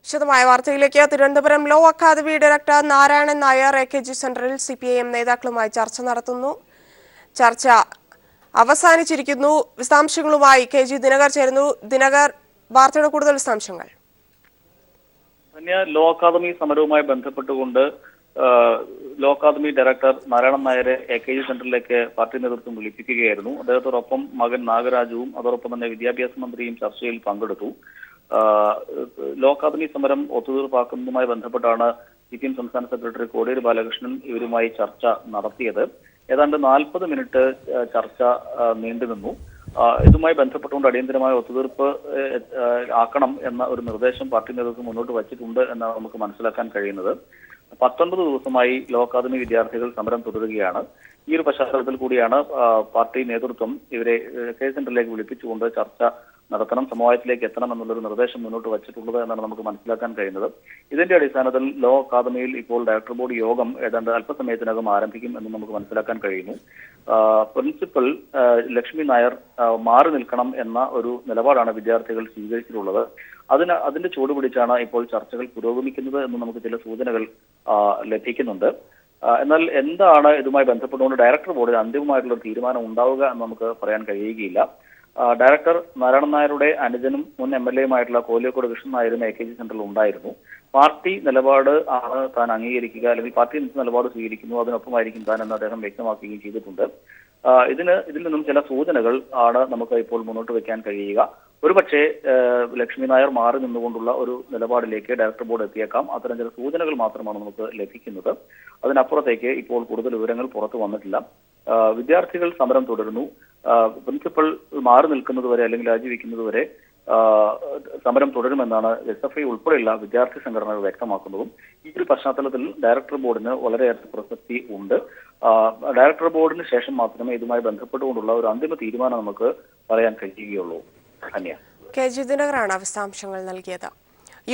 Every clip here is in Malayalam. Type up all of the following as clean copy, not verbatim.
വിശദമായ വാർത്തയിലേക്ക്. Thiruvananthapuram law academy director Narayanan Nair AKG സെന്ററിൽ CPIM നേതാക്കളുമായി ചർച്ച നടത്തുന്നു. ചർച്ച അവസാനിച്ചിരിക്കുന്നു. വിശദാംശങ്ങളുമായി KG ദിനകർ ചേരുന്നു. ദിനകർ, വാർത്തയുടെ കൂടുതൽ വിശദാംശങ്ങൾ. ലോ അക്കാദമി സമരവുമായി ബന്ധപ്പെട്ടുകൊണ്ട് ലോ അക്കാദമി ഡയറക്ടർ നാരായണൻ നായരെ AKG സെന്ററിലേക്ക് പാർട്ടി നേതൃത്വം വിളിപ്പിക്കുകയായിരുന്നു. അദ്ദേഹത്തോടൊപ്പം മകൻ നാഗരാജുവും അതോടൊപ്പം തന്നെ വിദ്യാഭ്യാസ മന്ത്രിയും ചർച്ചയിൽ പങ്കെടുത്തു. ലോ അക്കാദമി സമരം ഒത്തുതീർപ്പാക്കുന്നതുമായി ബന്ധപ്പെട്ടാണ് CPM സംസ്ഥാന സെക്രട്ടറി കോടിയേരി ബാലകൃഷ്ണൻ ഇവരുമായി ചർച്ച നടത്തിയത്. ഏതാണ്ട് 40 മിനിറ്റ് ചർച്ച നീണ്ടുനിന്നു. ഇതുമായി ബന്ധപ്പെട്ടുകൊണ്ട് അടിയന്തരമായ ഒത്തുതീർപ്പ് ആക്കണം എന്ന ഒരു നിർദ്ദേശം പാർട്ടി നേതൃത്വം മുന്നോട്ട് വച്ചിട്ടുണ്ട് എന്നാണ് നമുക്ക് മനസ്സിലാക്കാൻ കഴിയുന്നത്. 19 ദിവസമായി ലോ അക്കാദമി വിദ്യാർത്ഥികൾ സമരം തുടരുകയാണ്. ഈ ഒരു പശ്ചാത്തലത്തിൽ കൂടിയാണ് പാർട്ടി നേതൃത്വം ഇവരെ AKG സെന്ററിലേക്ക് വിളിപ്പിച്ചുകൊണ്ട് ചർച്ച നടത്തണം, സമവായത്തിലേക്ക് എത്തണം എന്നുള്ളൊരു നിർദ്ദേശം മുന്നോട്ട് വച്ചിട്ടുള്ളത് എന്നാണ് നമുക്ക് മനസ്സിലാക്കാൻ കഴിയുന്നത്. ഇതിന്റെ അടിസ്ഥാനത്തിൽ ലോ അക്കാദമിയിൽ ഇപ്പോൾ ഡയറക്ടർ ബോർഡ് യോഗം ഏതാണ്ട് അല്പസമയത്തിനകം ആരംഭിക്കും എന്ന് നമുക്ക് മനസ്സിലാക്കാൻ കഴിയുന്നു. പ്രിൻസിപ്പൽ ലക്ഷ്മി നായർ മാറി നിൽക്കണം എന്ന ഒരു നിലപാടാണ് വിദ്യാർത്ഥികൾ സ്വീകരിച്ചിട്ടുള്ളത്. അതിന്റെ ചുവടുപിടിച്ചാണ് ഇപ്പോൾ ചർച്ചകൾ പുരോഗമിക്കുന്നത് എന്ന് നമുക്ക് ചില സൂചനകൾ ലഭിക്കുന്നുണ്ട്. എന്നാൽ എന്താണ് ഇതുമായി ബന്ധപ്പെട്ടുകൊണ്ട് ഡയറക്ടർ ബോർഡിൽ അന്തിമമായിട്ടുള്ള തീരുമാനം ഉണ്ടാവുക എന്ന് നമുക്ക് പറയാൻ കഴിയുകയില്ല. ഡയറക്ടർ നാരായണൻ നായരുടെ അനുജനും മുൻ MLA കോലിയക്കോട് കൃഷ്ണൻ നായരും AKG സെന്ററിൽ ഉണ്ടായിരുന്നു. പാർട്ടി നിലപാട് ആണ് താൻ അംഗീകരിക്കുക, അല്ലെങ്കിൽ പാർട്ടി നിലപാട് സ്വീകരിക്കുന്നു, അതിനൊപ്പമായിരിക്കും താൻ എന്ന് അദ്ദേഹം വ്യക്തമാക്കുകയും ചെയ്തിട്ടുണ്ട്. ഇതിൽ നിന്നും ചില സൂചനകൾ ആണ് നമുക്ക് ഇപ്പോൾ മുന്നോട്ട് വെക്കാൻ കഴിയുക. ഒരുപക്ഷെ ലക്ഷ്മി നായർ മാറി നിന്നുകൊണ്ടുള്ള ഒരു നിലപാടിലേക്ക് ഡയറക്ടർ ബോർഡ് എത്തിയേക്കാം. അത്തരം ചില സൂചനകൾ മാത്രമാണ് നമുക്ക് ലഭിക്കുന്നത്. അതിനപ്പുറത്തേക്ക് ഇപ്പോൾ കൂടുതൽ വിവരങ്ങൾ പുറത്തു വന്നിട്ടില്ല. വിദ്യാർത്ഥികൾ സമരം തുടരുന്നു. പ്രിൻസിപ്പൽ മാറി നിൽക്കുന്നതുവരെ അല്ലെങ്കിൽ രാജിവെക്കുന്നതുവരെ സമരം തുടരുമെന്നാണ് SFI ഉൾപ്പെടെയുള്ള വിദ്യാർത്ഥി സംഘടനകൾ വ്യക്തമാക്കുന്നതും. ഈ ഒരു പശ്ചാത്തലത്തിൽ ഡയറക്ടർ ബോർഡിന് വളരെയേറെ പ്രസക്തി ഉണ്ട്. ഡയറക്ടർ ബോർഡിന് ശേഷം മാത്രമേ ഇതുമായി ബന്ധപ്പെട്ടുകൊണ്ടുള്ള ഒരു അന്തിമ തീരുമാനം നമുക്ക് പറയാൻ കഴിയുകയുള്ളൂ. KG ദിനകറാണ് വിശദാംശങ്ങൾ നൽകിയത്.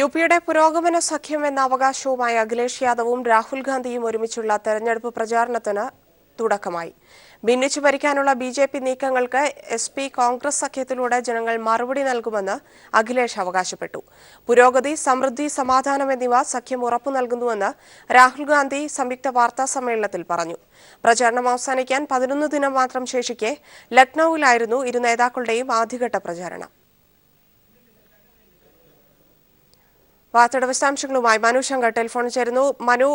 UPയുടെ പുരോഗമന സഖ്യം എന്ന അവകാശവുമായി അഖിലേഷ് യാദവും രാഹുൽ ഗാന്ധിയും ഒരുമിച്ചുള്ള തെരഞ്ഞെടുപ്പ് പ്രചാരണത്തിന് തുടക്കമായി. ഭിന്നിച്ചു ഭരിക്കാനുള്ള BJP നീക്കങ്ങൾക്ക് SP കോൺഗ്രസ് സഖ്യത്തിലൂടെ ജനങ്ങൾ മറുപടി നൽകുമെന്ന് അഖിലേഷ് അവകാശപ്പെട്ടു. പുരോഗതി, സമൃദ്ധി, സമാധാനം എന്നിവ സഖ്യം ഉറപ്പു നൽകുന്നുവെന്ന് രാഹുൽ ഗാന്ധി സംയുക്ത വാർത്താ സമ്മേളനത്തിൽ പറഞ്ഞു. പ്രചാരണം അവസാനിക്കാൻ 11 ദിനം മാത്രം ശേഷിക്കെ ലക്നൌവിലായിരുന്നു ഇരു നേതാക്കളുടെയും ആദ്യഘട്ട പ്രചാരണം. വാർത്തയുടെ വിശദാംശങ്ങളുമായി മനു ശങ്കർ ടെലിഫോണിൽ ചേരുന്നു. മനു,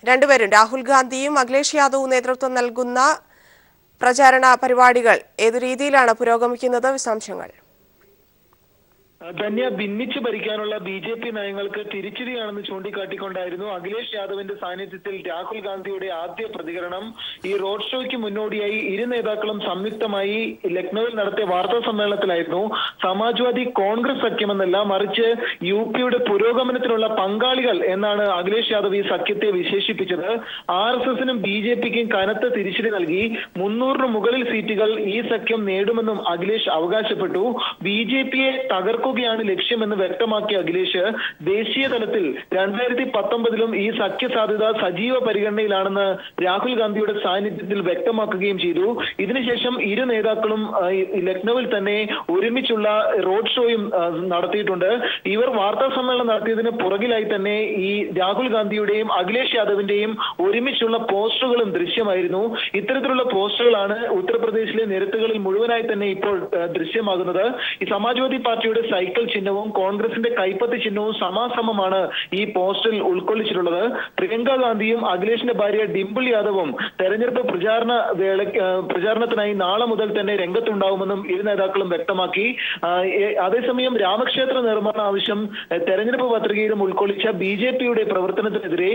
രണ്ടുപേരും രാഹുൽ ഗാന്ധിയും അഖിലേഷ് യാദവും നേതൃത്വം നൽകുന്ന പ്രചാരണ പരിപാടികൾ ഏതു രീതിയിലാണ് പുരോഗമിക്കുന്നത്? വിശദാംശങ്ങൾ. ധന്യ, ഭിന്നിച്ചു ഭരിക്കാനുള്ള BJP നയങ്ങൾക്ക് തിരിച്ചടിയാണെന്ന് ചൂണ്ടിക്കാട്ടിക്കൊണ്ടായിരുന്നു അഖിലേഷ് യാദവിന്റെ സാന്നിധ്യത്തിൽ രാഹുൽ ഗാന്ധിയുടെ ആദ്യ പ്രതികരണം. ഈ റോഡ് ഷോയ്ക്ക് മുന്നോടിയായി ഇരു നേതാക്കളും സംയുക്തമായി ലക്നൌവിൽ നടത്തിയ വാർത്താ സമ്മേളനത്തിലായിരുന്നു സമാജ്വാദി കോൺഗ്രസ് സഖ്യമെന്നല്ല, മറിച്ച് UPയുടെ പുരോഗമനത്തിനുള്ള പങ്കാളികൾ എന്നാണ് അഖിലേഷ് യാദവ് ഈ സഖ്യത്തെ വിശേഷിപ്പിച്ചത്. RSSനും BJPക്കും കനത്ത തിരിച്ചടി നൽകി 300 മുകളിൽ സീറ്റുകൾ ഈ സഖ്യം നേടുമെന്നും അഖിലേഷ് അവകാശപ്പെട്ടു. BJPയെ തകർക്കുക ാണ് ലക്ഷ്യമെന്ന് വ്യക്തമാക്കിയ അഖിലേഷ് ദേശീയ തലത്തിൽ 2019 ഈ സഖ്യ സാധ്യത സജീവ പരിഗണനയിലാണെന്ന് രാഹുൽ ഗാന്ധിയുടെ സാന്നിധ്യത്തിൽ വ്യക്തമാക്കുകയും ചെയ്തു. ഇതിനുശേഷം ഇരു നേതാക്കളും ലക്നൌവിൽ തന്നെ ഒരുമിച്ചുള്ള റോഡ് ഷോയും നടത്തിയിട്ടുണ്ട്. ഇവർ വാർത്താ സമ്മേളനം നടത്തിയതിന് പുറകിലായി തന്നെ ഈ രാഹുൽ ഗാന്ധിയുടെയും അഖിലേഷ് യാദവിന്റെയും ഒരുമിച്ചുള്ള പോസ്റ്ററുകളും ദൃശ്യമായിരുന്നു. ഇത്തരത്തിലുള്ള പോസ്റ്ററുകളാണ് ഉത്തർപ്രദേശിലെ നിരത്തുകളിൽ മുഴുവനായി തന്നെ ഇപ്പോൾ ദൃശ്യമാകുന്നത്. ഈ സമാജ്വാദി പാർട്ടിയുടെ സൈക്കിൾ ചിഹ്നവും കോൺഗ്രസിന്റെ കൈപ്പത്തി ചിഹ്നവും സമാസമമാണ് ഈ പോസ്റ്ററിൽ ഉൾക്കൊള്ളിച്ചിട്ടുള്ളത്. പ്രിയങ്ക ഗാന്ധിയും അഖിലേഷിന്റെ ഭാര്യ ഡിംപിൾ യാദവും തെരഞ്ഞെടുപ്പ് പ്രചാരണത്തിനായി നാളെ മുതൽ തന്നെ രംഗത്തുണ്ടാവുമെന്നും ഇരു നേതാക്കളും വ്യക്തമാക്കി. അതേസമയം രാമക്ഷേത്ര നിർമ്മാണ ആവശ്യം തെരഞ്ഞെടുപ്പ് പത്രികയിലും ഉൾക്കൊള്ളിച്ച BJPയുടെ പ്രവർത്തനത്തിനെതിരെ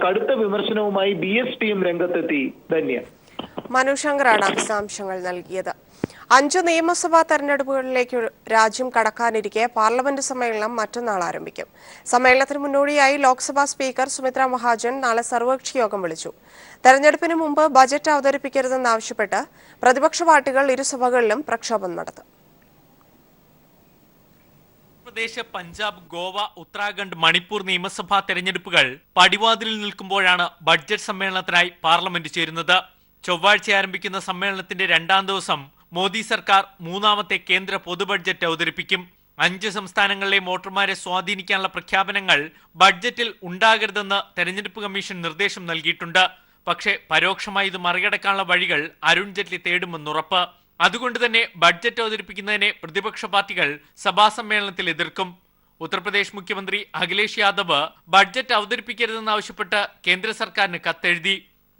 കടുത്ത വിമർശനവുമായി BSPയും രംഗത്തെത്തി. ധന്യ. മനു ശങ്കറാണ് വിശദാംശങ്ങൾ നൽകിയത്. 5 നിയമസഭാ തെരഞ്ഞെടുപ്പുകളിലേക്ക് രാജ്യം കടക്കാനിരിക്കെ പാർലമെന്റ് സമ്മേളനം മറ്റന്നാൾ ആരംഭിക്കും. സമ്മേളനത്തിന് മുന്നോടിയായി ലോക്സഭാ സ്പീക്കർ സുമിത്ര മഹാജൻ നാളെ സർവകക്ഷി യോഗം വിളിച്ചു. തെരഞ്ഞെടുപ്പിന് മുമ്പ് ബജറ്റ് അവതരിപ്പിക്കരുതെന്നാവശ്യപ്പെട്ട് പ്രതിപക്ഷ പാർട്ടികൾ ഇരുസഭകളിലും പ്രക്ഷോഭം നടത്തും. ഉത്തർപ്രദേശ്, പഞ്ചാബ്, ഗോവ, ഉത്തരാഖണ്ഡ്, മണിപ്പൂർ നിയമസഭാ തെരഞ്ഞെടുപ്പുകൾ പടിവാതിലിൽ നിൽക്കുമ്പോഴാണ് ബഡ്ജറ്റ് സമ്മേളനത്തിനായി പാർലമെന്റ് ചേരുന്നത്. ചൊവ്വാഴ്ച ആരംഭിക്കുന്ന സമ്മേളനത്തിന്റെ 2ാം ദിവസം മോദി സർക്കാർ 3ാമത്തെ കേന്ദ്ര പൊതു ബഡ്ജറ്റ് അവതരിപ്പിക്കും. 5 സംസ്ഥാനങ്ങളിലെ വോട്ടർമാരെ സ്വാധീനിക്കാനുള്ള പ്രഖ്യാപനങ്ങൾ ബഡ്ജറ്റിൽ ഉണ്ടാകരുതെന്ന് തെരഞ്ഞെടുപ്പ് കമ്മീഷൻ നിർദ്ദേശം നൽകിയിട്ടുണ്ട്. പക്ഷേ പരോക്ഷമായി ഇത് മറികടക്കാനുള്ള വഴികൾ അരുൺ ജെയ്റ്റ്ലി തേടുമെന്നുറപ്പ്. അതുകൊണ്ട് തന്നെ ബഡ്ജറ്റ് അവതരിപ്പിക്കുന്നതിനെ പ്രതിപക്ഷ പാർട്ടികൾ സഭാ സമ്മേളനത്തിൽ എതിർക്കും. ഉത്തർപ്രദേശ് മുഖ്യമന്ത്രി അഖിലേഷ് യാദവ് ബഡ്ജറ്റ് അവതരിപ്പിക്കരുതെന്നാവശ്യപ്പെട്ട് കേന്ദ്ര സർക്കാരിന് കത്തെഴുതി.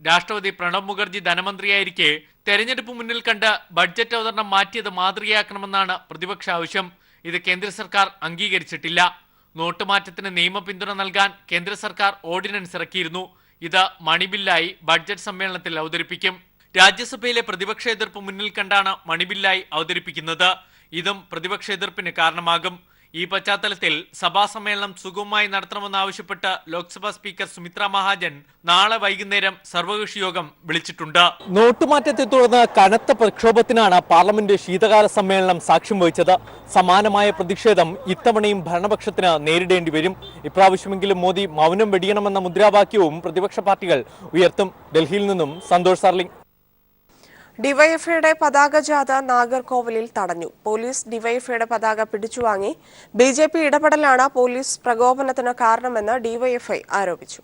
രാഷ്ട്രപതി പ്രണബ് മുഖർജി ധനമന്ത്രിയായിരിക്കെ തെരഞ്ഞെടുപ്പ് മുന്നിൽ കണ്ട് ബഡ്ജറ്റ് അവതരണം മാറ്റിയത് മാതൃകയാക്കണമെന്നാണ് പ്രതിപക്ഷ ആവശ്യം. ഇത് കേന്ദ്ര സർക്കാർ അംഗീകരിച്ചിട്ടില്ല. നോട്ട് മാറ്റത്തിന് നിയമ പിന്തുണ നൽകാൻ കേന്ദ്ര സർക്കാർ ഓർഡിനൻസ് ഇറക്കിയിരുന്നു. ഇത് മണിബില്ലായി ബഡ്ജറ്റ് സമ്മേളനത്തിൽ അവതരിപ്പിക്കും. രാജ്യസഭയിലെ പ്രതിപക്ഷ എതിർപ്പ് മുന്നിൽ കണ്ടാണ് മണിബില്ലായി അവതരിപ്പിക്കുന്നത്. ഇതും പ്രതിപക്ഷ എതിർപ്പിന് കാരണമാകും. ഈ പശ്ചാത്തലത്തിൽ സഭാ സമ്മേളനം സുഗമമായി നടത്തണമെന്നാവശ്യപ്പെട്ട് ലോക്സഭാ സ്പീക്കർ സുമിത്ര മഹാജൻ നാളെ വൈകുന്നേരം സർവകക്ഷി യോഗം വിളിച്ചിട്ടുണ്ട്. നോട്ടുമാറ്റത്തെ തുടർന്ന് കനത്ത പ്രക്ഷോഭത്തിനാണ് പാർലമെന്റ് ശീതകാല സമ്മേളനം സാക്ഷ്യം വഹിച്ചത്. സമാനമായ പ്രതിഷേധം ഇത്തവണയും ഭരണപക്ഷത്തിന് നേരിടേണ്ടി വരും. ഇപ്രാവശ്യമെങ്കിലും മോദി മൗനം വെടിയണമെന്ന മുദ്രാവാക്യവും പ്രതിപക്ഷ പാർട്ടികൾ ഉയർത്തും. ഡൽഹിയിൽ നിന്നും സന്തോഷ് സർലിംഗ്. ഡിവൈഎഫ്ഐയുടെ പതാക ജാഥ നാഗർകോവിലിൽ തടഞ്ഞു. പോലീസ് ഡിവൈഎഫ്ഐയുടെ പതാക പിടിച്ചുവാങ്ങി. ബിജെപി ഇടപെടലാണ് പോലീസ് പ്രകോപനത്തിന് കാരണമെന്ന് ഡിവൈഎഫ്ഐ ആരോപിച്ചു.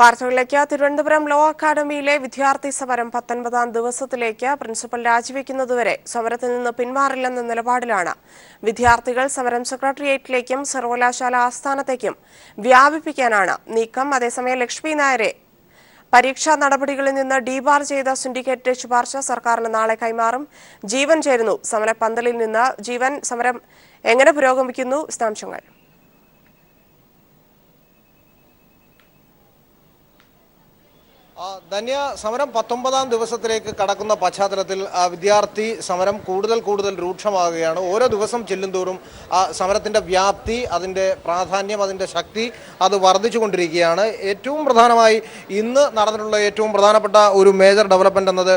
വാർത്തകളിലേക്ക്. തിരുവനന്തപുരം ലോ അക്കാദമിയിലെ വിദ്യാർത്ഥി സമരം 19ാം ദിവസത്തിലേക്ക്. പ്രിൻസിപ്പൽ രാജിവെക്കുന്നതുവരെ സമരത്തിൽ നിന്ന് പിന്മാറില്ലെന്ന നിലപാടിലാണ് വിദ്യാർത്ഥികൾ. സമരം സെക്രട്ടേറിയറ്റിലേക്കും സർവകലാശാല ആസ്ഥാനത്തേക്കും വ്യാപിപ്പിക്കാനാണ് നീക്കം. അതേസമയം ലക്ഷ്മി നായരെ പരീക്ഷാ നടപടികളിൽ നിന്ന് ഡീബാർ ചെയ്ത സിൻഡിക്കേറ്റ് ശുപാർശ സർക്കാരിന് നാളെ കൈമാറും. ജീവൻ ചേരുന്നു സമരപ്പന്തലിൽ നിന്ന്. ജീവൻ, സമരം എങ്ങനെ പുരോഗമിക്കുന്നു? വിശദാംശങ്ങൾ. ധന്യ, സമരം 19ാം ദിവസത്തിലേക്ക് കടക്കുന്ന പശ്ചാത്തലത്തിൽ വിദ്യാർത്ഥി സമരം കൂടുതൽ രൂക്ഷമാകുകയാണ്. ഓരോ ദിവസം ചെല്ലുന്തോറും സമരത്തിൻ്റെ വ്യാപ്തി, അതിൻ്റെ പ്രാധാന്യം, അതിൻ്റെ ശക്തി അത് വർദ്ധിച്ചുകൊണ്ടിരിക്കുകയാണ്. ഏറ്റവും പ്രധാനമായി ഇന്ന് നടന്നിട്ടുള്ള ഏറ്റവും പ്രധാനപ്പെട്ട ഒരു മേജർ ഡെവലപ്മെൻ്റ് എന്നത്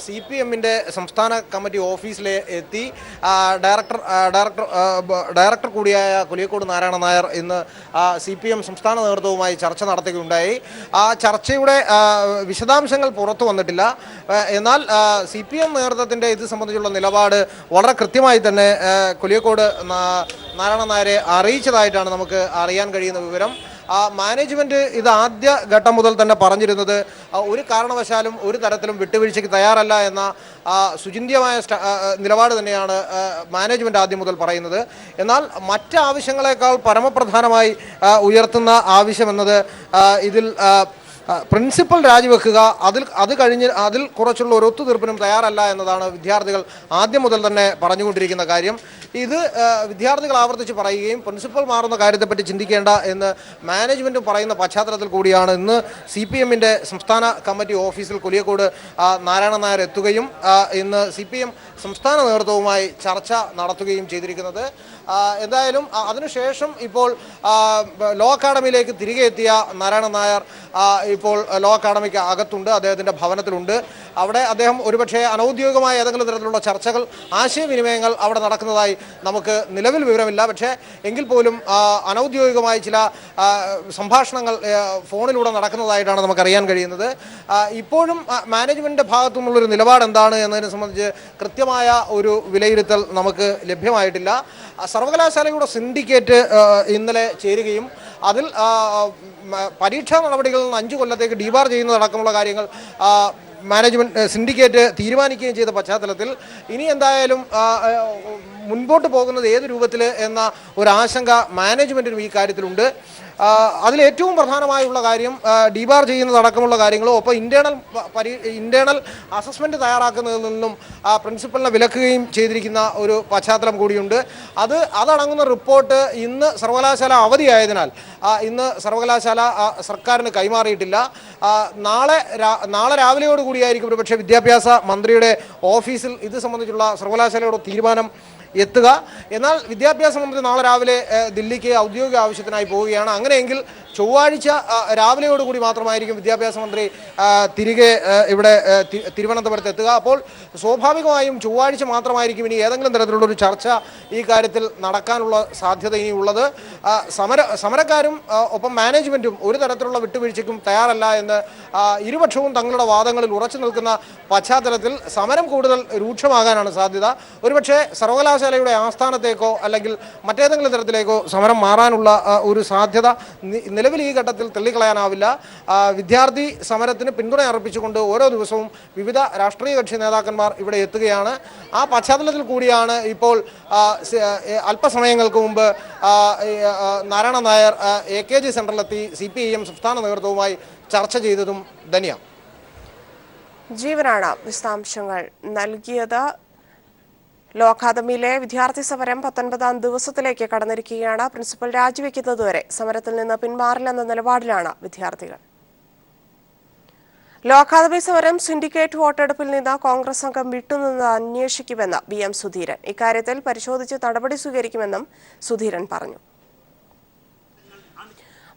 CPM-ന്റെ സംസ്ഥാന കമ്മിറ്റി ഓഫീസിലെ എത്തി ഡയറക്ടർ കൂടിയായ കുലിയക്കോട് നാരായണൻ നായർ ഇന്ന് CPM സംസ്ഥാന നേതൃത്വവുമായി ചർച്ച നടത്തുകയുണ്ടായി. ആ ചർച്ചയുടെ വിശദാംശങ്ങൾ പുറത്തു വന്നിട്ടില്ല. എന്നാൽ CPM നേതൃത്വത്തിൻ്റെ ഇത് സംബന്ധിച്ചുള്ള നിലപാട് വളരെ കൃത്യമായി തന്നെ കുലിയക്കോട് നാരായണൻ നായരെ അറിയിച്ചതായിട്ടാണ് നമുക്ക് അറിയാൻ കഴിയുന്ന വിവരം. മാനേജ്മെൻറ്റ് ഇത് ആദ്യ ഘട്ടം മുതൽ തന്നെ പറഞ്ഞിരുന്നത് ഒരു കാരണവശാലും ഒരു തരത്തിലും വിട്ടുവീഴ്ചയ്ക്ക് തയ്യാറല്ല എന്ന സുചിന്തിയമായ നിലപാട് തന്നെയാണ് മാനേജ്മെൻറ്റ് ആദ്യം മുതൽ പറയുന്നത്. എന്നാൽ മറ്റ് ആവശ്യങ്ങളെക്കാൾ പരമപ്രധാനമായി ഉയർത്തുന്ന ആവശ്യമെന്നത് ഇതിൽ പ്രിൻസിപ്പൽ രാജിവെക്കുക, അത് കഴിഞ്ഞ് അതിൽ കുറച്ചുള്ള ഒരു ഒത്തുതീർപ്പിനും തയ്യാറല്ല എന്നതാണ് വിദ്യാർത്ഥികൾ ആദ്യം മുതൽ തന്നെ പറഞ്ഞുകൊണ്ടിരിക്കുന്ന കാര്യം. ഇത് വിദ്യാർത്ഥികൾ ആവർത്തിച്ച് പറയുകയും പ്രിൻസിപ്പൽ മാറുന്ന കാര്യത്തെപ്പറ്റി ചിന്തിക്കേണ്ട എന്ന് മാനേജ്മെൻറ്റും പറയുന്ന പശ്ചാത്തലത്തിൽ കൂടിയാണ് ഇന്ന് CPM-ന്റെ സംസ്ഥാന കമ്മിറ്റി ഓഫീസിൽ കുലിയക്കോട് നാരായണൻ നായർ എത്തുകയും ഇന്ന് CPM സംസ്ഥാന നേതൃത്വവുമായി ചർച്ച നടത്തുകയും ചെയ്തിരിക്കുന്നത്. എന്തായാലും അതിനുശേഷം ഇപ്പോൾ ലോ അക്കാഡമിയിലേക്ക് തിരികെ എത്തിയ നാരായണൻ നായർ ഇപ്പോൾ ലോ അക്കാഡമിക്ക് അകത്തുണ്ട്, അദ്ദേഹത്തിൻ്റെ ഭവനത്തിലുണ്ട്. അവിടെ അദ്ദേഹം ഒരുപക്ഷെ അനൗദ്യോഗികമായ ഏതെങ്കിലും തരത്തിലുള്ള ചർച്ചകൾ, ആശയവിനിമയങ്ങൾ അവിടെ നടക്കുന്നതായി നമുക്ക് നിലവിൽ വിവരമില്ല. പക്ഷേ എങ്കിൽ പോലും അനൗദ്യോഗികമായി ചില സംഭാഷണങ്ങൾ ഫോണിലൂടെ നടക്കുന്നതായിട്ടാണ് നമുക്കറിയാൻ കഴിയുന്നത്. ഇപ്പോഴും മാനേജ്മെൻറ്റിൻ്റെ ഭാഗത്തു നിന്നുള്ളൊരു നിലപാട് എന്താണ് എന്നതിനെ സംബന്ധിച്ച് കൃത്യമായ ഒരു വിലയിരുത്തൽ നമുക്ക് ലഭ്യമായിട്ടില്ല. സർവകലാശാലയുടെ സിൻഡിക്കേറ്റ് ഇന്നലെ ചേരുകയും അതിൽ പരീക്ഷാ നടപടികളിൽ നിന്ന് 5 കൊല്ലത്തേക്ക് ഡീബാർ ചെയ്യുന്നതടക്കമുള്ള കാര്യങ്ങൾ മാനേജ്മെൻറ്റ് സിൻഡിക്കേറ്റ് തീരുമാനിക്കുകയും ചെയ്ത പശ്ചാത്തലത്തിൽ ഇനി എന്തായാലും മുൻപോട്ട് പോകുന്നത് ഏത് രൂപത്തിൽ എന്ന ഒരാശങ്ക മാനേജ്മെൻറ്റിനും ഈ കാര്യത്തിലുണ്ട്. അതിലേറ്റവും പ്രധാനമായുള്ള കാര്യം ഡീബാർ ചെയ്യുന്നതടക്കമുള്ള കാര്യങ്ങളും ഒപ്പം ഇൻറ്റേണൽ അസസ്മെൻറ്റ് തയ്യാറാക്കുന്നതിൽ നിന്നും പ്രിൻസിപ്പലിനെ വിലക്കുകയും ചെയ്തിരിക്കുന്ന ഒരു പശ്ചാത്തലം കൂടിയുണ്ട്. അതടങ്ങുന്ന റിപ്പോർട്ട് ഇന്ന് സർവകലാശാല അവധിയായതിനാൽ ഇന്ന് സർവകലാശാല സർക്കാരിന് കൈമാറിയിട്ടില്ല. നാളെ രാവിലെയോടുകൂടിയായിരിക്കും ഒരുപക്ഷെ വിദ്യാഭ്യാസ മന്ത്രിയുടെ ഓഫീസിൽ ഇത് സംബന്ധിച്ചുള്ള സർവകലാശാലയുടെ തീരുമാനം എത്തുക. എന്നാൽ വിദ്യാഭ്യാസ മന്ത്രി നാളെ രാവിലെ ദില്ലിക്ക് ഔദ്യോഗിക ആവശ്യത്തിനായി പോവുകയാണ്. അങ്ങനെയെങ്കിൽ ചൊവ്വാഴ്ച രാവിലെയോടുകൂടി മാത്രമായിരിക്കും വിദ്യാഭ്യാസ മന്ത്രി തിരികെ ഇവിടെ തിരുവനന്തപുരത്ത് എത്തുക. അപ്പോൾ സ്വാഭാവികമായും ചൊവ്വാഴ്ച മാത്രമായിരിക്കും ഇനി ഏതെങ്കിലും തരത്തിലുള്ളൊരു ചർച്ച ഈ കാര്യത്തിൽ നടക്കാനുള്ള സാധ്യത ഇനിയുള്ളത്. സമരക്കാരും ഒപ്പം മാനേജ്മെൻറ്റും ഒരു തരത്തിലുള്ള വിട്ടുവീഴ്ചയ്ക്കും തയ്യാറല്ല എന്ന് ഇരുപക്ഷവും തങ്ങളുടെ വാദങ്ങളിൽ ഉറച്ചു നിൽക്കുന്ന പശ്ചാത്തലത്തിൽ സമരം കൂടുതൽ രൂക്ഷമാകാനാണ് സാധ്യത. ഒരുപക്ഷെ സർവകലാശാല സർവകലാശാലയുടെ ആസ്ഥാനത്തേക്കോ അല്ലെങ്കിൽ മറ്റേതെങ്കിലും തരത്തിലേക്കോ സമരം മാറാനുള്ള ഒരു സാധ്യത നിലവിൽ ഈ ഘട്ടത്തിൽ തള്ളിക്കളയാനാവില്ല. വിദ്യാർത്ഥി സമരത്തിന് പിന്തുണ അർപ്പിച്ചുകൊണ്ട് ഓരോ ദിവസവും വിവിധ രാഷ്ട്രീയ കക്ഷി നേതാക്കന്മാർ ഇവിടെ എത്തുകയാണ്. ആ പശ്ചാത്തലത്തിൽ കൂടിയാണ് ഇപ്പോൾ അല്പസമയങ്ങൾക്ക് മുമ്പ് നാരായണ നായർ AKG സെന്ററിലെത്തി CPIM സംസ്ഥാന നേതൃത്വവുമായി ചർച്ച ചെയ്തതും. ധന്യ. ജീവനാണ് വിശദാംശങ്ങൾ നൽകിയത്. ലോ അക്കാദമിയിലെ വിദ്യാർത്ഥി സമരം 19ാം ദിവസത്തിലേക്ക് കടന്നിരിക്കുകയാണ്. പ്രിൻസിപ്പൽ രാജിവെക്കുന്നതുവരെ സമരത്തിൽ നിന്ന് പിന്മാറില്ലെന്ന നിലപാടിലാണ് വിദ്യാർത്ഥികൾ. ലോ അക്കാദമി സമരം സിൻഡിക്കേറ്റ് വോട്ടെടുപ്പിൽ നിന്ന് കോൺഗ്രസ് സംഘം വിട്ടുനിന്ന് അന്വേഷിക്കുമെന്ന് VM സുധീരൻ. ഇക്കാര്യത്തിൽ പരിശോധിച്ച് നടപടി സ്വീകരിക്കുമെന്നും സുധീരൻ പറഞ്ഞു.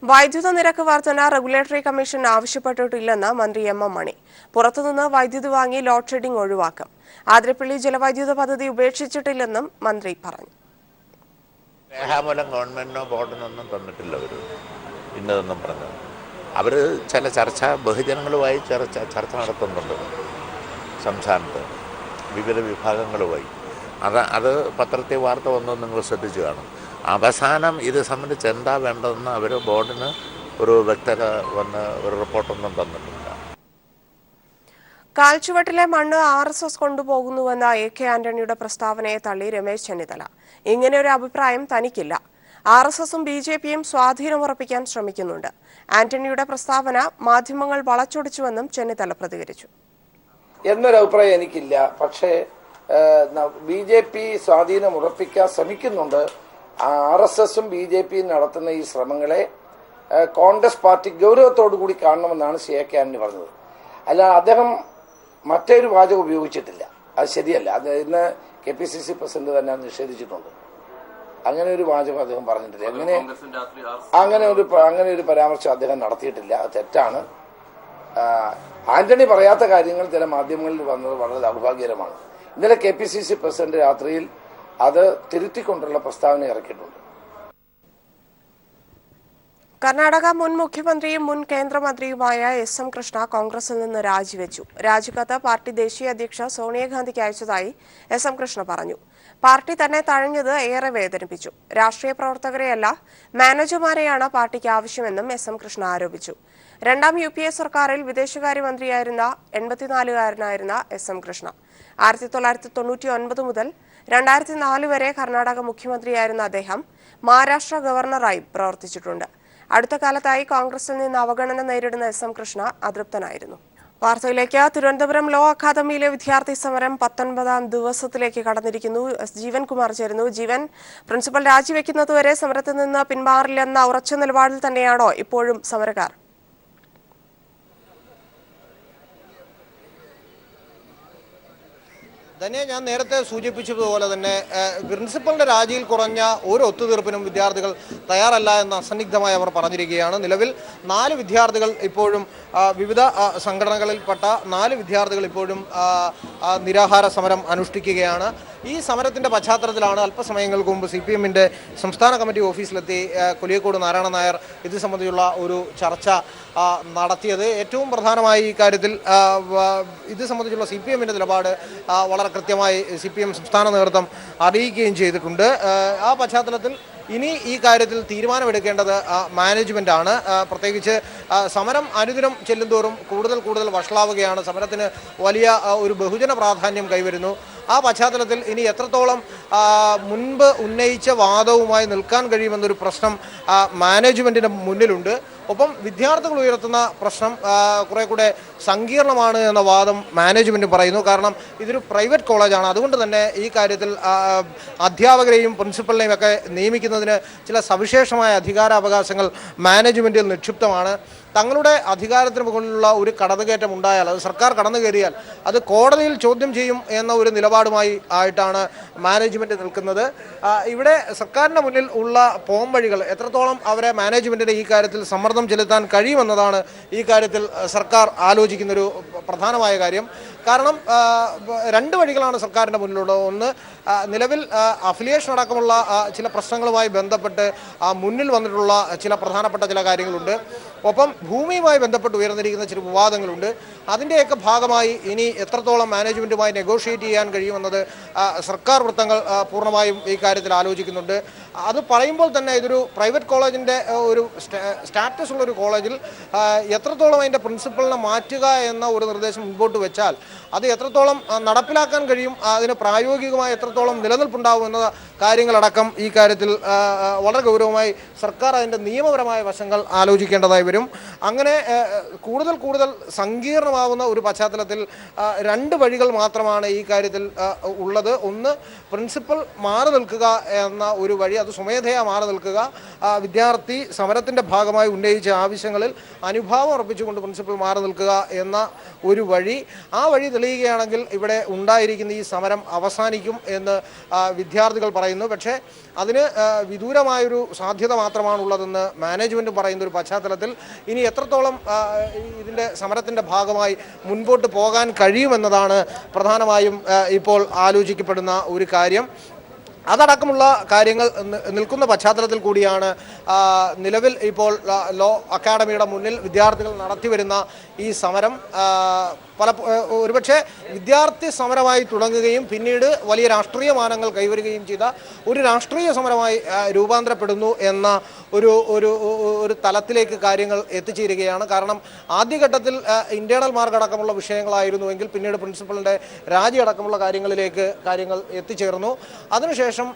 വൈദ്യുത നിരക്ക് വർധന റെഗുലേറ്ററി കമ്മീഷൻ ആവശ്യപ്പെട്ടിട്ടില്ലെന്ന് മന്ത്രി MM മണി. പുറത്തുനിന്ന് വൈദ്യുതി വാങ്ങി ലോഡ് ഷെഡിംഗ് ഒഴിവാക്കും. ആതിരപ്പള്ളി ജലവൈദ്യുത പദ്ധതി ഉപേക്ഷിച്ചിട്ടില്ലെന്നും മന്ത്രി പറഞ്ഞു. രേഖാമൂലം ഗവൺമെന്റിനോ ബോർഡിനൊന്നും തന്നിട്ടില്ല. അവർ ഇന്നതൊന്നും പറഞ്ഞത് അവർ ചില ബഹുജനങ്ങളുമായി ചർച്ച നടത്തുന്നുണ്ട് സംസ്ഥാനത്ത് വിവിധ വിഭാഗങ്ങളുമായി. അത് പത്രത്തിൽ വാർത്ത വന്നത് നിങ്ങൾ ശ്രദ്ധിച്ചു കാണും. അവസാനം ഇത് സംബന്ധിച്ച് എന്താ വേണ്ടതെന്ന് അവർ ബോർഡിന് ഒരു വ്യക്തത വന്ന് ഒരു റിപ്പോർട്ടൊന്നും തന്നിട്ടില്ല. കാൽച്ചുവട്ടിലെ മണ്ണ് RSS കൊണ്ടുപോകുന്നുവെന്ന AK ആന്റണിയുടെ പ്രസ്താവനയെ തള്ളി രമേശ് ചെന്നിത്തല. ഇങ്ങനെയൊരു അഭിപ്രായം തനിക്കില്ല. RSSും BJPയും സ്വാധീനമുറപ്പിക്കാൻ ശ്രമിക്കുന്നുണ്ട്. ആന്റണിയുടെ പ്രസ്താവന മാധ്യമങ്ങൾ വളച്ചൊടിച്ചുവെന്നും ചെന്നിത്തല പ്രതികരിച്ചു. എന്നൊരു അഭിപ്രായം എനിക്കില്ല. പക്ഷേ BJP സ്വാധീനം ഉറപ്പിക്കാൻ ശ്രമിക്കുന്നുണ്ട്. RSSും BJPയും നടത്തുന്ന ഈ ശ്രമങ്ങളെ കോൺഗ്രസ് പാർട്ടി ഗൗരവത്തോടു കൂടി കാണണമെന്നാണ് AK ആന്റണി പറഞ്ഞത്. അല്ല, അദ്ദേഹം മറ്റൊരു വാചകം ഉപയോഗിച്ചിട്ടില്ല. അത് ശരിയല്ല. അത് ഇന്ന് KPCC പ്രസിഡന്റ് തന്നെ നിഷേധിച്ചിട്ടുണ്ട്. അങ്ങനെ ഒരു വാചകം അദ്ദേഹം പറഞ്ഞിട്ടില്ല. അങ്ങനെ ഒരു പരാമർശം അദ്ദേഹം നടത്തിയിട്ടില്ല. അത് തെറ്റാണ്. ആന്റണി പറയാത്ത കാര്യങ്ങൾ ചില മാധ്യമങ്ങളിൽ വന്നത് വളരെ ദൗർഭാഗ്യകരമാണ്. ഇന്നലെ KPCC പ്രസിഡന്റ് രാത്രിയിൽ അത് തിരുത്തിക്കൊണ്ടുള്ള പ്രസ്താവന ഇറക്കിയിട്ടുണ്ട്. കർണാടക മുൻ മുഖ്യമന്ത്രിയും മുൻ കേന്ദ്രമന്ത്രിയുമായ SM കൃഷ്ണ കോൺഗ്രസിൽ നിന്ന് രാജിവെച്ചു. രാജിക്കത്ത് പാർട്ടി ദേശീയ അധ്യക്ഷ സോണിയാഗാന്ധിക്ക് അയച്ചതായി SM കൃഷ്ണ പറഞ്ഞു. പാർട്ടി തന്നെ തഴഞ്ഞത് ഏറെ വേദനിപ്പിച്ചു. രാഷ്ട്രീയ പ്രവർത്തകരെയല്ല, മാനേജർമാരെയാണ് പാർട്ടിക്ക് ആവശ്യമെന്നും SM കൃഷ്ണ ആരോപിച്ചു. രണ്ടാം UPA സർക്കാരിൽ വിദേശകാര്യമന്ത്രിയായിരുന്ന 84-കാരനായിരുന്ന SM കൃഷ്ണ 1999 മുതൽ 2004 വരെ കർണാടക മുഖ്യമന്ത്രിയായിരുന്ന അദ്ദേഹം മഹാരാഷ്ട്ര ഗവർണറായി പ്രവർത്തിച്ചിട്ടുണ്ട്. അടുത്ത കാലത്തായി കോൺഗ്രസിൽ നിന്ന് അവഗണന നേരിടുന്ന SM കൃഷ്ണ അതൃപ്തനായിരുന്നു. വാർത്തയിലേക്ക്. തിരുവനന്തപുരം ലോ അക്കാദമിയിലെ വിദ്യാർത്ഥി സമരം 19ാം ദിവസത്തിലേക്ക് കടന്നിരിക്കുന്നു. ജീവൻ കുമാർ ചേരുന്നു. ജീവൻ, പ്രിൻസിപ്പൽ രാജിവെക്കുന്നതുവരെ സമരത്തിൽ നിന്ന് പിന്മാറില്ലെന്ന ഉറച്ച നിലപാടിൽ തന്നെയാണോ ഇപ്പോഴും സമരക്കാർ? തന്നെ ഞാൻ നേരത്തെ സൂചിപ്പിച്ചതുപോലെ തന്നെ പ്രിൻസിപ്പലിന്റെ രാജിയിൽ കുറഞ്ഞ ഒരു ഒത്തുതീർപ്പിനും വിദ്യാർത്ഥികൾ തയ്യാറല്ല എന്ന് അസന്നിഗ്ധമായി അവർ പറഞ്ഞിരിക്കുകയാണ്. നിലവിൽ 4 വിദ്യാർത്ഥികൾ ഇപ്പോഴും വിവിധ സംഘടനകളിൽപ്പെട്ട 4 വിദ്യാർത്ഥികൾ ഇപ്പോഴും നിരാഹാര സമരം അനുഷ്ഠിക്കുകയാണ്. ഈ സമരത്തിന്റെ പശ്ചാത്തലത്തിലാണ് അല്പസമയങ്ങൾക്ക് മുമ്പ് CPMന്റെ സംസ്ഥാന കമ്മിറ്റി ഓഫീസിലെത്തി കുലിയക്കോട് നാരായണ നായർ ഇത് സംബന്ധിച്ചുള്ള ഒരു ചർച്ച നടത്തിയത്. ഏറ്റവും പ്രധാനമായി ഈ കാര്യത്തിൽ ഇത് സംബന്ധിച്ചുള്ള CPMന്റെ നിലപാട് വളരെ കൃത്യമായി CPM സംസ്ഥാന നേതൃത്വം അറിയിക്കുകയും ചെയ്തിട്ടുണ്ട്. ആ പശ്ചാത്തലത്തിൽ ഇനി ഈ കാര്യത്തിൽ തീരുമാനമെടുക്കേണ്ടത് മാനേജ്മെൻറ്റാണ്. പ്രത്യേകിച്ച് സമരം അനുദിനം ചെല്ലുന്തോറും കൂടുതൽ വഷളാവുകയാണ്. സമരത്തിന് വലിയ ഒരു ബഹുജന പ്രാധാന്യം കൈവരുന്നു. ആ പശ്ചാത്തലത്തിൽ ഇനി എത്രത്തോളം മുൻപ് ഉന്നയിച്ച വാദവുമായി നിൽക്കാൻ കഴിയുമെന്നൊരു പ്രശ്നം മാനേജ്മെൻറ്റിന് മുന്നിലുണ്ട്. ഒപ്പം വിദ്യാർത്ഥികൾ ഉയർത്തുന്ന പ്രശ്നം കുറെ കൂടെ സങ്കീർണമാണ് എന്ന വാദം മാനേജ്മെൻറ്റ് പറയുന്നു. കാരണം ഇതൊരു പ്രൈവറ്റ് കോളേജാണ്. അതുകൊണ്ട് തന്നെ ഈ കാര്യത്തിൽ അധ്യാപകരെയും പ്രിൻസിപ്പലിനെയും ഒക്കെ നിയമിക്കുന്നതിന് ചില സവിശേഷമായ അധികാരാവകാശങ്ങൾ മാനേജ്മെൻറ്റിൽ നിക്ഷിപ്തമാണ്. തങ്ങളുടെ അധികാരത്തിന് മുകളിലുള്ള ഒരു കടന്നുകയറ്റം ഉണ്ടായാൽ, അത് സർക്കാർ കടന്നു കയറിയാൽ അത് കോടതിയിൽ ചോദ്യം ചെയ്യും എന്ന ഒരു നിലപാടുമായി ആയിട്ടാണ് മാനേജ്മെൻറ്റ് നിൽക്കുന്നത്. ഇവിടെ സർക്കാരിൻ്റെ മുന്നിൽ ഉള്ള പോംവഴികൾ എത്രത്തോളം അവരെ മാനേജ്മെൻറ്റിനെ ഈ കാര്യത്തിൽ സമ്മർദ്ദം സമ്മർദ്ദം ചെലുത്താൻ കഴിയുമെന്നതാണ് ഈ കാര്യത്തിൽ സർക്കാർ ആലോചിക്കുന്നൊരു പ്രധാനമായ കാര്യം. കാരണം രണ്ട് വഴികളാണ് സർക്കാരിൻ്റെ മുന്നിലുള്ളത്. ഒന്ന്, നിലവിൽ അഫിലിയേഷൻ അടക്കമുള്ള ചില പ്രശ്നങ്ങളുമായി ബന്ധപ്പെട്ട് മുന്നിൽ വന്നിട്ടുള്ള ചില പ്രധാനപ്പെട്ട ചില കാര്യങ്ങളുണ്ട്. ഒപ്പം ഭൂമിയുമായി ബന്ധപ്പെട്ട് ഉയർന്നിരിക്കുന്ന ചില വിവാദങ്ങളുണ്ട്. അതിൻ്റെയൊക്കെ ഭാഗമായി ഇനി എത്രത്തോളം മാനേജ്മെൻറ്റുമായി നെഗോഷിയേറ്റ് ചെയ്യാൻ കഴിയുമെന്നത് സർക്കാർ വൃത്തങ്ങൾ പൂർണ്ണമായും ഈ കാര്യത്തിൽ ആലോചിക്കുന്നുണ്ട്. അത് പറയുമ്പോൾ തന്നെ ഇതൊരു പ്രൈവറ്റ് കോളേജിൻ്റെ ഒരു സ്റ്റാറ്റസ് ഉള്ളൊരു കോളേജിൽ എത്രത്തോളം അതിൻ്റെ പ്രിൻസിപ്പളിനെ മാറ്റുക എന്ന ഒരു നിർദ്ദേശം മുൻപോട്ട് വെച്ചാൽ അത് എത്രത്തോളം നടപ്പിലാക്കാൻ കഴിയും, അതിന് പ്രായോഗികമായി എത്രത്തോളം നിലനിൽപ്പുണ്ടാവും എന്ന കാര്യങ്ങളടക്കം ഈ കാര്യത്തിൽ വളരെ ഗൗരവമായി സർക്കാർ അതിൻ്റെ നിയമപരമായ വശങ്ങൾ ആലോചിക്കേണ്ടതായി വരും. അങ്ങനെ കൂടുതൽ സങ്കീർണമാവുന്ന ഒരു പശ്ചാത്തലത്തിൽ രണ്ട് വഴികൾ മാത്രമാണ് ഈ കാര്യത്തിൽ ഉള്ളത്. ഒന്ന്, പ്രിൻസിപ്പൽ മാറി നിൽക്കുക എന്ന ഒരു വഴി, അത് സ്വമേധയാ മാറി നിൽക്കുക, വിദ്യാർത്ഥി സമരത്തിൻ്റെ ഭാഗമായി ഉന്നയിച്ച ആവശ്യങ്ങളിൽ അനുഭാവം അർപ്പിച്ചുകൊണ്ട് പ്രിൻസിപ്പൽ മാറി നിൽക്കുക എന്ന ഒരു വഴി. ആ വഴി തെളിയുകയാണെങ്കിൽ ഇവിടെ ഉണ്ടായിരിക്കുന്ന ഈ സമരം അവസാനിക്കും എന്ന് വിദ്യാർത്ഥികൾ പറയുന്നു. പക്ഷേ അതിന് വിദൂരമായൊരു സാധ്യത മാത്രമാണുള്ളതെന്ന് മാനേജ്മെൻറ്റ് പറയുന്ന ഒരു പശ്ചാത്തലത്തിൽ ഇനി എത്രത്തോളം ഇതിൻ്റെ സമരത്തിൻ്റെ ഭാഗമായി മുൻപോട്ട് പോകാൻ കഴിയുമെന്നതാണ് പ്രധാനമായും ഇപ്പോൾ ആലോചിക്കപ്പെടുന്ന ഒരു കാര്യം. അതടക്കമുള്ള കാര്യങ്ങൾ നിൽക്കുന്ന പശ്ചാത്തലത്തിൽ കൂടിയാണ് നിലവിൽ ഇപ്പോൾ ലോ അക്കാഡമിയുടെ മുന്നിൽ വിദ്യാർത്ഥികൾ നടത്തിവരുന്ന ഈ സമരം ഒരുപക്ഷെ വിദ്യാർത്ഥി സമരമായി തുടങ്ങുകയും പിന്നീട് വലിയ രാഷ്ട്രീയ മാനങ്ങൾ കൈവരുകയും ചെയ്ത ഒരു രാഷ്ട്രീയ സമരമായി രൂപാന്തരപ്പെടുന്നു എന്ന ഒരു തലത്തിലേക്ക് കാര്യങ്ങൾ എത്തിച്ചേരുകയാണ്. കാരണം ആദ്യഘട്ടത്തിൽ ഇന്റേണൽ മാർക്ക് അടക്കമുള്ള വിഷയങ്ങളായിരുന്നുവെങ്കിൽ പിന്നീട് പ്രിൻസിപ്പലിൻ്റെ രാജി അടക്കമുള്ള കാര്യങ്ങളിലേക്ക് കാര്യങ്ങൾ എത്തിച്ചേർന്നു. അതിനുശേഷം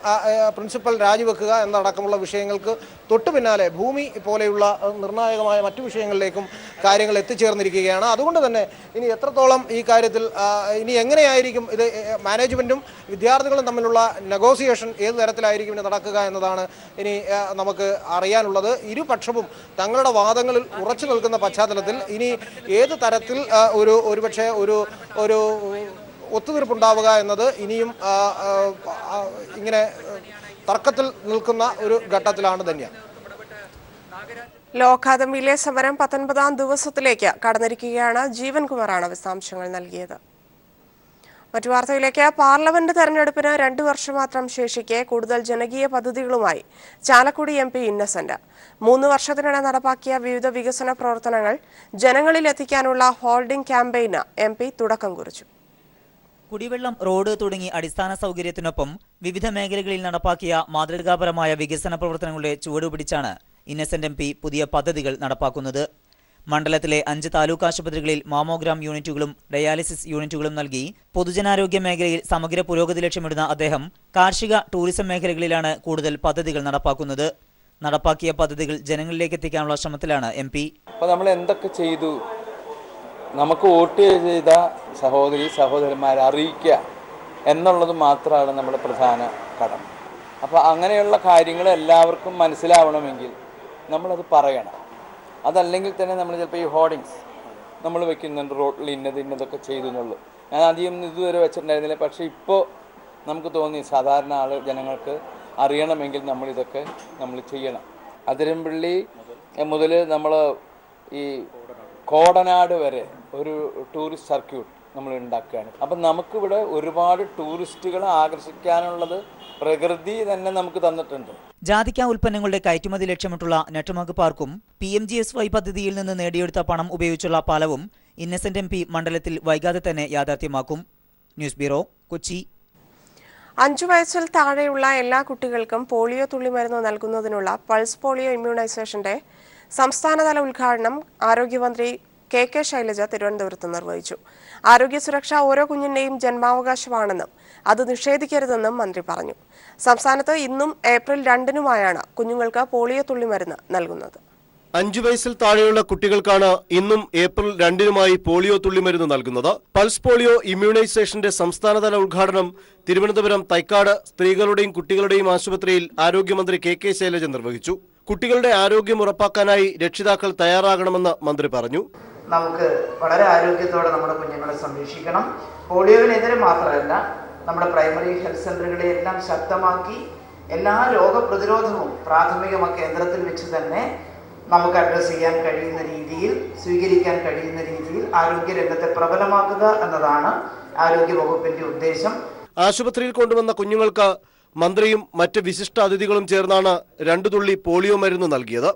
പ്രിൻസിപ്പൽ രാജിവെക്കുക എന്നടക്കമുള്ള വിഷയങ്ങൾക്ക് തൊട്ടു പിന്നാലെ ഭൂമി പോലെയുള്ള നിർണായകമായ മറ്റു വിഷയങ്ങളിലേക്കും കാര്യങ്ങൾ എത്തിച്ചേർന്നിരിക്കുകയാണ്. അതുകൊണ്ട് തന്നെ ഇനി എത്രത്തോളം ഈ കാര്യത്തിൽ ഇനി എങ്ങനെയായിരിക്കും ഇത് മാനേജ്മെൻറ്റും വിദ്യാർത്ഥികളും തമ്മിലുള്ള നെഗോസിയേഷൻ ഏത് തരത്തിലായിരിക്കും ഇനി നടക്കുക എന്നതാണ് ഇനി നമുക്ക് അറിയാനുള്ളത്. ഇരുപക്ഷവും തങ്ങളുടെ വാദങ്ങളിൽ ഉറച്ചു നിൽക്കുന്ന പശ്ചാത്തലത്തിൽ ഇനി ഏത് തരത്തിൽ ഒരുപക്ഷെ ഒരു ഒത്തുതീർപ്പുണ്ടാവുക എന്നത് ഇനിയും ഇങ്ങനെ തർക്കത്തിൽ നിൽക്കുന്ന ഒരു ഘട്ടത്തിലാണ് ധന്യ. ലോ അക്കാദമിയിലെ സമരം 19ാം ദിവസത്തിലേക്ക് കടന്നിരിക്കുകയാണ്. ജീവൻകുമാറാണ് വിശദാംശങ്ങൾ നൽകിയത്. മറ്റു വാർത്തയിലേക്ക്. പാർലമെന്റ് തെരഞ്ഞെടുപ്പിന് 2 വർഷം മാത്രം ശേഷിക്കെ കൂടുതൽ ജനകീയ പദ്ധതികളുമായി ചാലക്കുടി MP ഇന്നസെന്റ്. 3 വർഷത്തിനിടെ നടപ്പാക്കിയ വിവിധ വികസന പ്രവർത്തനങ്ങൾ ജനങ്ങളിൽ എത്തിക്കാനുള്ള ഹോൾഡിംഗ് ക്യാമ്പയിന് MP തുടക്കം കുറിച്ചു. കുടിവെള്ളം, റോഡ് തുടങ്ങി അടിസ്ഥാന സൗകര്യത്തിനൊപ്പം വിവിധ മേഖലകളിൽ നടപ്പാക്കിയ മാതൃകാപരമായ വികസന പ്രവർത്തനങ്ങളുടെ ചുവടുപിടിച്ചാണ് ഇന്നസെന്റ് MP പുതിയ പദ്ധതികൾ നടപ്പാക്കുന്നത്. മണ്ഡലത്തിലെ 5 താലൂക്ക് ആശുപത്രികളിൽ മാമോഗ്രാം യൂണിറ്റുകളും ഡയാലിസിസ് യൂണിറ്റുകളും നൽകി പൊതുജനാരോഗ്യ മേഖലയിൽ സമഗ്ര പുരോഗതി ലക്ഷ്യമിടുന്ന അദ്ദേഹം കാർഷിക, ടൂറിസം മേഖലകളിലാണ് കൂടുതൽ പദ്ധതികൾ നടപ്പാക്കുന്നത്. നടപ്പാക്കിയ പദ്ധതികൾ ജനങ്ങളിലേക്ക് എത്തിക്കാനുള്ള ശ്രമത്തിലാണ് MP. അപ്പോൾ നമ്മൾ എന്തൊക്കെ ചെയ്തു, നമുക്ക് വോട്ട് ചെയ്ത സഹോദരന്മാരെ അറിയിക്കുക എന്നുള്ളത് മാത്രമാണ് നമ്മുടെ പ്രധാന കടമ. അപ്പോൾ അങ്ങനെയുള്ള കാര്യങ്ങൾ എല്ലാവർക്കും മനസ്സിലാവണമെങ്കിൽ നമ്മളത് പറയണം. അതല്ലെങ്കിൽ തന്നെ നമ്മൾ ചിലപ്പോൾ ഈ ഹോർഡിങ്സ് നമ്മൾ വെക്കുന്നുണ്ട്, റോഡിൽ ഇന്നതൊക്കെ ചെയ്തു എന്നുള്ളൂ. ഞാൻ ആദ്യം ഇതുവരെ വെച്ചിട്ടുണ്ടായിരുന്നില്ല. പക്ഷേ ഇപ്പോൾ നമുക്ക് തോന്നി സാധാരണ ജനങ്ങൾക്ക് അറിയണമെങ്കിൽ നമ്മൾ ചെയ്യണം. അതിരമ്പള്ളി മുതൽ നമ്മൾ ഈ കോടനാട് വരെ ഒരു ടൂറിസ്റ്റ് സർക്യൂട്ട് നമ്മൾ ഉണ്ടാക്കുകയാണ്. അപ്പം നമുക്കിവിടെ ഒരുപാട് ടൂറിസ്റ്റുകളെ ആകർഷിക്കാനുള്ളത് പ്രകൃതി തന്നെ നമുക്ക് തന്നിട്ടുണ്ട്. ജാതിക്ക ഉൽപ്പന്നങ്ങളുടെ കയറ്റുമതി ലക്ഷ്യമിട്ടുള്ള നെറ്റ്വർക്ക് പാർക്കും PMGSY പദ്ധതിയിൽ നിന്ന് നേടിയെടുത്ത പണം ഉപയോഗിച്ചുള്ള പാലവും ഇന്നസെന്റ് MP മണ്ഡലത്തിൽ വൈകാതെ തന്നെ യാഥാർത്ഥ്യമാക്കും. News bureau, Kochi. 5 വയസ്സിൽ താഴെയുള്ള എല്ലാ കുട്ടികൾക്കും പോളിയോ തുള്ളിമരുന്ന് നൽകുന്നതിനുള്ള പൾസ് പോളിയോ ഇമ്മ്യൂണൈസേഷന്റെ സംസ്ഥാനതല ഉദ്ഘാടനം ആരോഗ്യമന്ത്രി KK ശൈലജ തിരുവനന്തപുരത്ത് നിർവഹിച്ചു. ആരോഗ്യ സുരക്ഷ ഓരോ കുഞ്ഞിന്റെയും ജന്മാവകാശമാണെന്നും അത് നിഷേധിക്കരുതെന്നും മന്ത്രി പറഞ്ഞു. സംസ്ഥാനത്ത് ഇന്നും ഏപ്രിൽ 2-നുമായാണ് കുഞ്ഞുങ്ങൾക്ക് പോളിയോ തുള്ളിമരുന്ന് നൽകുന്നത്. 5 വയസ്സിൽ താഴെയുള്ള കുട്ടികൾക്കാണ് ഇന്നും ഏപ്രിൽ 2-നുമായി പോളിയോ തുള്ളിമരുന്ന് നൽകുന്നത്. പൾസ് പോളിയോ ഇമ്മ്യൂണൈസേഷന്റെ സംസ്ഥാനതല ഉദ്ഘാടനം തിരുവനന്തപുരം തൈക്കാട് സ്ത്രീകളുടെയും കുട്ടികളുടെയും ആശുപത്രിയിൽ ആരോഗ്യമന്ത്രി KK ശൈലജ നിർവഹിച്ചു. കുട്ടികളുടെ ആരോഗ്യം ഉറപ്പാക്കാനായി രക്ഷിതാക്കൾ തയ്യാറാകണമെന്ന് മന്ത്രി പറഞ്ഞു. നമുക്ക് വളരെ ആരോഗ്യത്തോടെ നമ്മുടെ കുഞ്ഞുങ്ങളെ സംരക്ഷിക്കണം. പോളിയോവിനെതിരെ മാത്രമല്ല, നമ്മുടെ പ്രൈമറി ഹെൽത്ത് സെൻ്ററുകളെ എല്ലാം ശക്തമാക്കി എല്ലാ രോഗപ്രതിരോധവും പ്രാഥമിക കേന്ദ്രത്തിൽ വെച്ച് തന്നെ നമുക്ക് അഡ്രസ്സ് ചെയ്യാൻ കഴിയുന്ന രീതിയിൽ, സ്വീകരിക്കാൻ കഴിയുന്ന രീതിയിൽ ആരോഗ്യരംഗത്തെ പ്രബലമാക്കുക എന്നതാണ് ആരോഗ്യവകുപ്പിന്റെ ഉദ്ദേശം. ആശുപത്രിയിൽ കൊണ്ടുവന്ന കുഞ്ഞുങ്ങൾക്ക് മന്ത്രിയും മറ്റ് വിശിഷ്ട അതിഥികളും ചേർന്നാണ് 2 തുള്ളി പോളിയോ മരുന്ന് നൽകിയത്.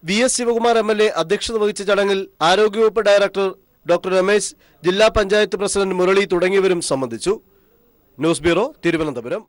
VS ശിവകുമാർ MLA അധ്യക്ഷത വഹിച്ച ചടങ്ങിൽ ആരോഗ്യവകുപ്പ് ഡയറക്ടർ ഡോക്ടർ രമേശ്, ജില്ലാ പഞ്ചായത്ത് പ്രസിഡന്റ് മുരളി തുടങ്ങിയവരും സംബന്ധിച്ചു. News bureau, Thiruvananthapuram.